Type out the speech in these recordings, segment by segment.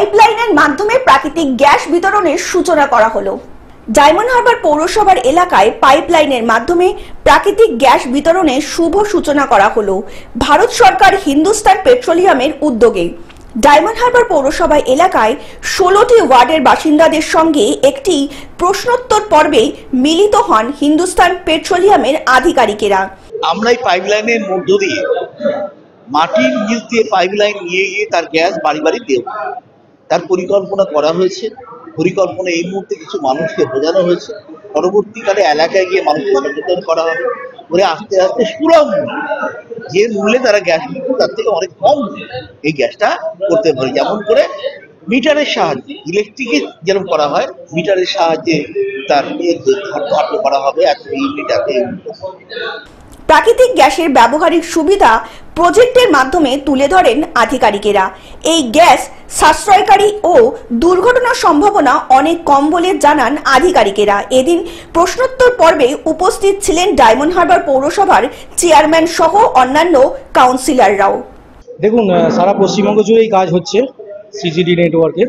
পাইপলাইনের মাধ্যমে প্রাকৃতিক গ্যাস বিতরণের সূচনা করা হলো। ডায়মন্ড হারবার পৌরসভার এলাকায় পাইপলাইনের মাধ্যমে প্রাকৃতিক গ্যাস বিতরণের শুভ সূচনা করা হলো ভারত সরকার হিন্দুস্তান পেট্রোলিয়ামের উদ্যোগে। ডায়মন্ড হারবার পৌরসভা এলাকায় 16টি ওয়ার্ডের বাসিন্দাদের সঙ্গে একটি প্রশ্নোত্তর পর্বে মিলিত হন হিন্দুস্তান পেট্রোলিয়ামের আধিকারিকেরা। আমরা এই পাইপলাইনের মধ্য দিয়ে মাটির নিচ দিয়ে পাইপলাইন নিয়ে গিয়ে তার গ্যাস বাড়ি বাড়ি দেব, তার পরিকল্পনা করা হয়েছে। পরিকল্পনা এই মুহূর্তে কিছু মানুষকে বোঝানো হয়েছে, পরবর্তীকালে এলাকায় গিয়ে মানুষকে সচেতন করা হবে, করে আস্তে আস্তে সুলভ যে মূল্যে তারা গ্যাস নিচ্ছে তার থেকে অনেক কম এই গ্যাসটা করতে পারে। যেমন করে মিটারের সাহায্যে ইলেকট্রিকে যেরকম করা হয়, মিটারের সাহায্যে তার ধার্য করা হবে এত ইউনিট এত ইউনিট। প্রাকৃতিক গ্যাসের ব্যবহারিক সুবিধা প্রজেক্টের মাধ্যমে তুলে ধরেন আধিকারিকেরা। এই গ্যাস সাশ্রয়কারী ও দুর্ঘটনার সম্ভাবনা অনেক কম বলে জানান আধিকারিকেরা। এদিন প্রশ্নোত্তর পর্বে উপস্থিত ছিলেন ডায়মন্ড হারবার পৌরসভার চেয়ারম্যান সহ অন্যান্য কাউন্সিলররাও। দেখুন, সারা পশ্চিমবঙ্গ জুড়ে এই কাজ হচ্ছে সিজিডি নেটওয়ার্কের।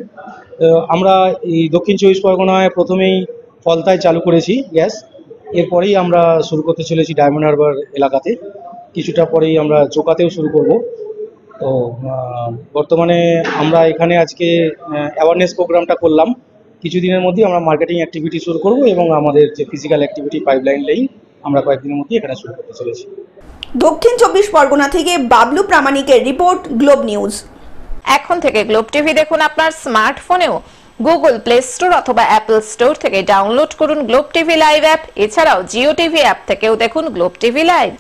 আমরা এই দক্ষিণ 24 পরগনায় প্রথমেই ফলতায় চালু করেছি গ্যাস, এরপরেই আমরা শুরু করতে চলেছি ডায়মন্ড হারবার এলাকাতে, কিছুটা পরেই আমরা চোকাতেও শুরু করব। তো বর্তমানে আমরা এখানে আজকে অ্যাওয়ারনেস প্রোগ্রামটা করলাম, কিছুদিনের মধ্যেই আমরা মার্কেটিং অ্যাক্টিভিটি শুরু করব এবং আমাদের যে ফিজিক্যাল অ্যাক্টিভিটি পাইপলাইন লেইং আমরা কয়েকদিনের মধ্যেই এখানে শুরু করতে চলেছি। দক্ষিণ 24 পরগনা থেকে বাবলু প্রামাণিকের রিপোর্ট, গ্লোব নিউজ। এখন থেকে গ্লোব টিভি দেখুন আপনার স্মার্টফোনেও। গুগল প্লে স্টোর অথবা অ্যাপল স্টোর থেকে ডাউনলোড করুন গ্লোব টিভি লাইভ অ্যাপ। এছাড়াও জিও টিভি অ্যাপ থেকেও দেখুন গ্লোব টিভি লাইভ।